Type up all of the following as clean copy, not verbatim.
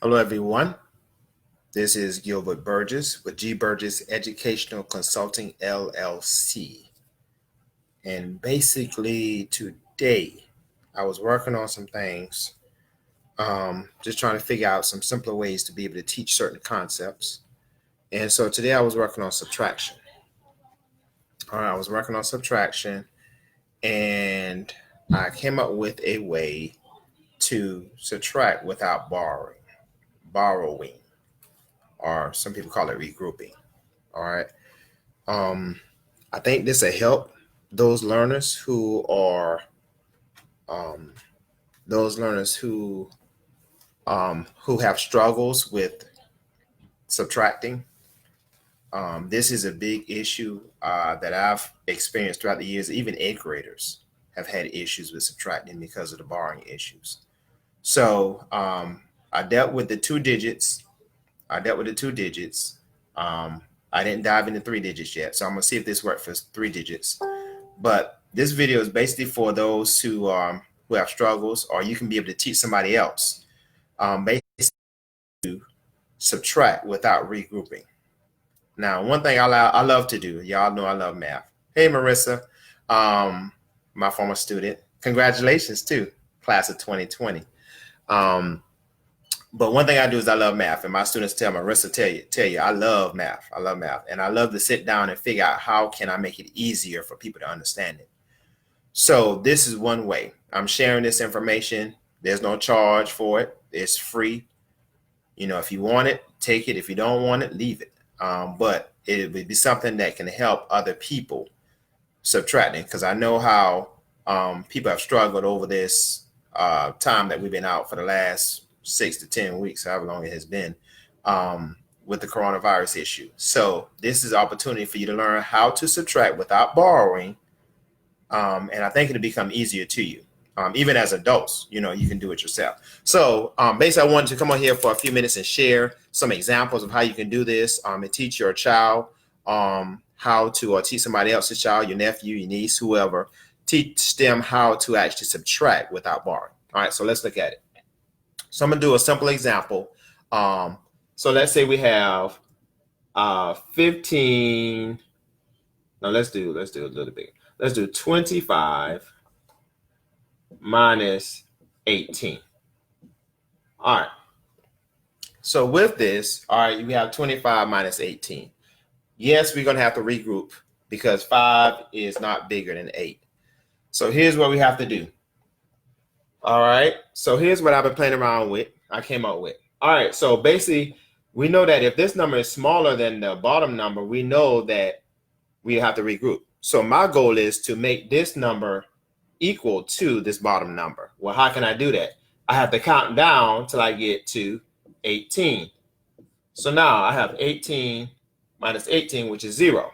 Hello, everyone. This is Gilbert Burgess with G. Burgess Educational Consulting, LLC. And basically, today I was working on some things, just trying to figure out some simpler ways to be able to teach certain concepts. And so today I was working on subtraction. All right, I was working on subtraction, and I came up with a way to subtract without borrowing, or some people call it regrouping. All right. Um, I think this will help those learners um, who have struggles with subtracting. This is a big issue that I've experienced throughout the years. Even eighth graders have had issues with subtracting because of the borrowing issues. So I dealt with the two digits. I dealt with the two digits. I didn't dive into three digits yet, so I'm gonna see if this works for three digits. But this video is basically for those who have struggles, or you can be able to teach somebody else basically to subtract without regrouping. Now, one thing I love to do, y'all know I love math. Hey, Marissa, my former student. Congratulations too, class of 2020. Um, but one thing I do is I love math, and my students tell me, Marissa, tell you, I love math. I love math, and I love to sit down and figure out how can I make it easier for people to understand it. So this is one way. I'm sharing this information. There's no charge for it. It's free. If you want it, take it. If you don't want it, leave it. But it would be something that can help other people subtracting, because I know how people have struggled over this time that we've been out for the last 6 to 10 weeks, however long it has been, with the coronavirus issue. So this is an opportunity for you to learn how to subtract without borrowing. And I think it'll become easier to you. Even as adults, you can do it yourself. So basically, I wanted to come on here for a few minutes and share some examples of how you can do this and teach your child how to, or teach somebody else's child, your nephew, your niece, whoever, teach them how to actually subtract without borrowing. All right, so let's look at it. So I'm going to do a simple example. So let's say we have 15. No, let's do a little bit. Let's do 25 minus 18. All right. So with this, all right, we have 25 minus 18. Yes, we're going to have to regroup because 5 is not bigger than 8. So here's what we have to do. All right. So here's what I've been playing around with. I came up with. All right. So basically, we know that if this number is smaller than the bottom number, we know that we have to regroup. So my goal is to make this number equal to this bottom number. Well, how can I do that? I have to count down till I get to 18. So now I have 18 minus 18, which is 0.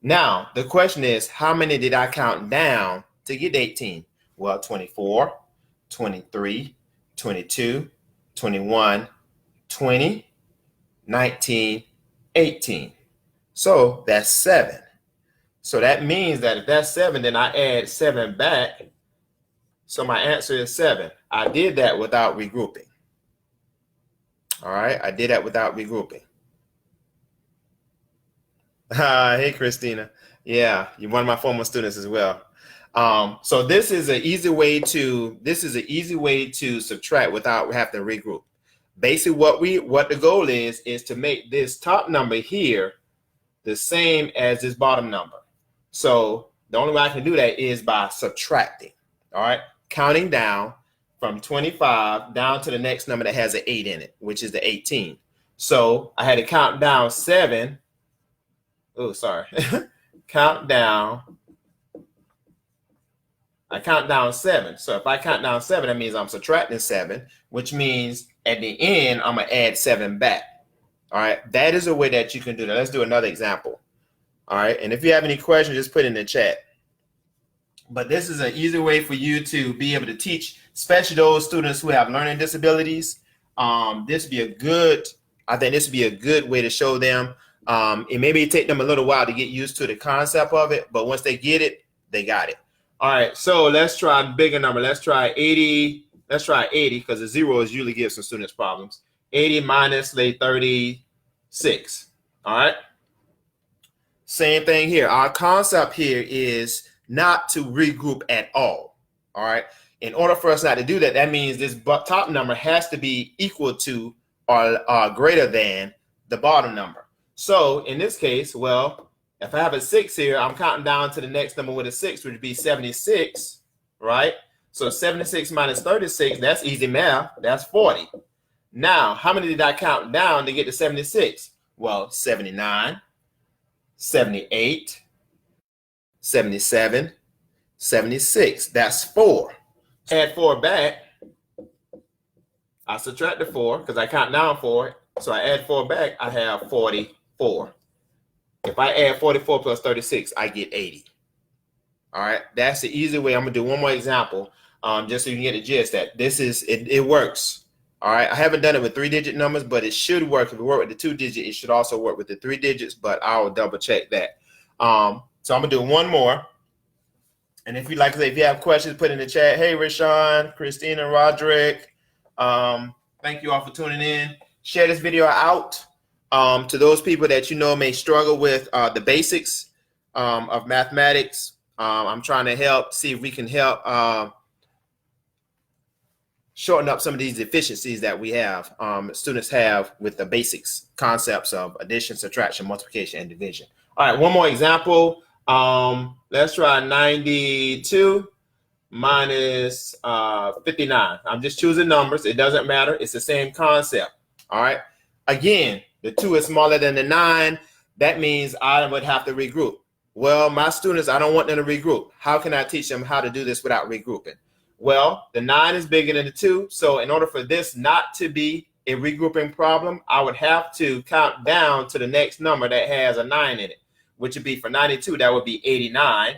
Now, the question is, how many did I count down to get 18? Well, 24, 23, 22, 21, 20, 19, 18. So that's 7. So that means that if that's 7, then I add 7 back. So my answer is 7. I did that without regrouping. All right, I did that without regrouping. Hey, Christina. Yeah, you're one of my former students as well. So this is an easy way to subtract without having to regroup. Basically, what the goal is to make this top number here the same as this bottom number. So the only way I can do that is by subtracting. All right, counting down from 25 down to the next number that has an 8 in it, which is the 18. So I had to count down 7. Oh, sorry. Count down. I count down 7. So if I count down 7, that means I'm subtracting 7, which means at the end, I'm going to add 7 back. All right. That is a way that you can do that. Let's do another example. All right. And if you have any questions, just put it in the chat. But this is an easy way for you to be able to teach, especially those students who have learning disabilities. I think this would be a good way to show them. It maybe take them a little while to get used to the concept of it, but once they get it, they got it. All right, so let's try a bigger number. Let's try 80. Let's try 80 because the zeros usually give some students problems. 80 minus, say, 36. All right. Same thing here. Our concept here is not to regroup at all. All right. In order for us not to do that, that means this top number has to be equal to or greater than the bottom number. So in this case, well, if I have a 6 here, I'm counting down to the next number with a 6, which would be 76, right? So 76 minus 36, that's easy math. That's 40. Now, how many did I count down to get to 76? Well, 79, 78, 77, 76. That's 4. Add 4 back. I subtract the 4 because I count down 4. So I add 4 back, I have 44. If I add 44 plus 36, I get 80. All right, that's the easy way. I'm gonna do one more example, just so you can get the gist that this is it works. All right, I haven't done it with 3-digit numbers, but it should work. If it work with the 2-digit, it should also work with the 3 digits, but I'll double check that. So I'm gonna do one more. And if you like to say, if you have questions, put in the chat. Hey, Rashawn, Christina, Roderick, thank you all for tuning in. Share this video out to those people that you know may struggle with the basics of mathematics. I'm trying to help, see if we can help shorten up some of these deficiencies that we have, students have with the basics concepts of addition, subtraction, multiplication, and division. All right, one more example. Let's try 92 minus 59. I'm just choosing numbers. It doesn't matter. It's the same concept. All right. Again, the 2 is smaller than the 9. That means I would have to regroup. Well, my students, I don't want them to regroup. How can I teach them how to do this without regrouping? Well, the 9 is bigger than the 2. So in order for this not to be a regrouping problem, I would have to count down to the next number that has a 9 in it, which would be for 92, that would be 89.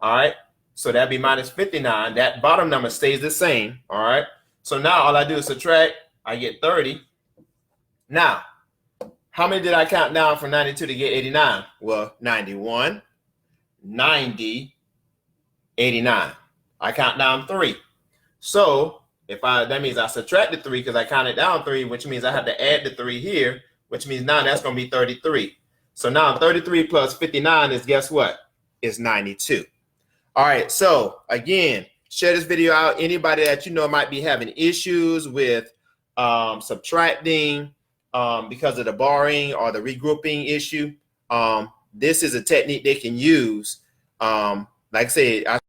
All right. So that'd be minus 59. That bottom number stays the same. All right. So now all I do is subtract. I get 30. Now, how many did I count down from 92 to get 89? Well, 91, 90, 89. I count down 3. So that means I subtracted 3 because I counted down 3, which means I have to add the 3 here, which means now that's going to be 33. So now 33 plus 59 is, guess what? It's 92. All right. So again, share this video out. Anybody that you know might be having issues with subtracting because of the borrowing or the regrouping issue, this is a technique they can use. Like I said, I'm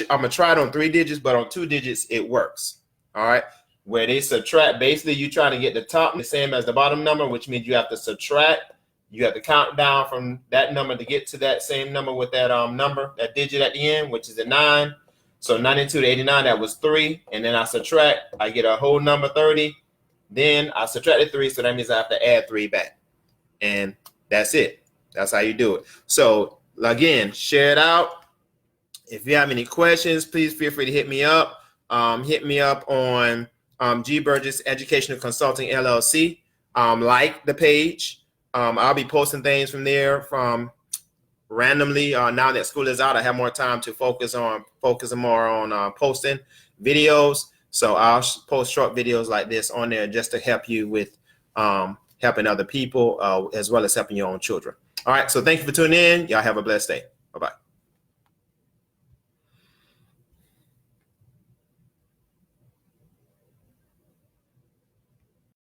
gonna try it on 3 digits, but on 2 digits it works. All right, where they subtract, basically you trying to get the top the same as the bottom number, which means you have to subtract. You have to count down from that number to get to that same number with that number, that digit at the end, which is a 9. So 92 to 89, that was 3, and then I subtract. I get a whole number 30. Then I subtracted 3, so that means I have to add 3 back, and that's it. That's how you do it. So again, share it out. If you have any questions, please feel free to hit me up. Hit me up on G. Burgess Educational Consulting, LLC. Like the page. I'll be posting things from there from randomly. Now that school is out, I have more time to focus more on posting videos. So I'll post short videos like this on there just to help you with helping other people as well as helping your own children. All right. So thank you for tuning in. Y'all have a blessed day.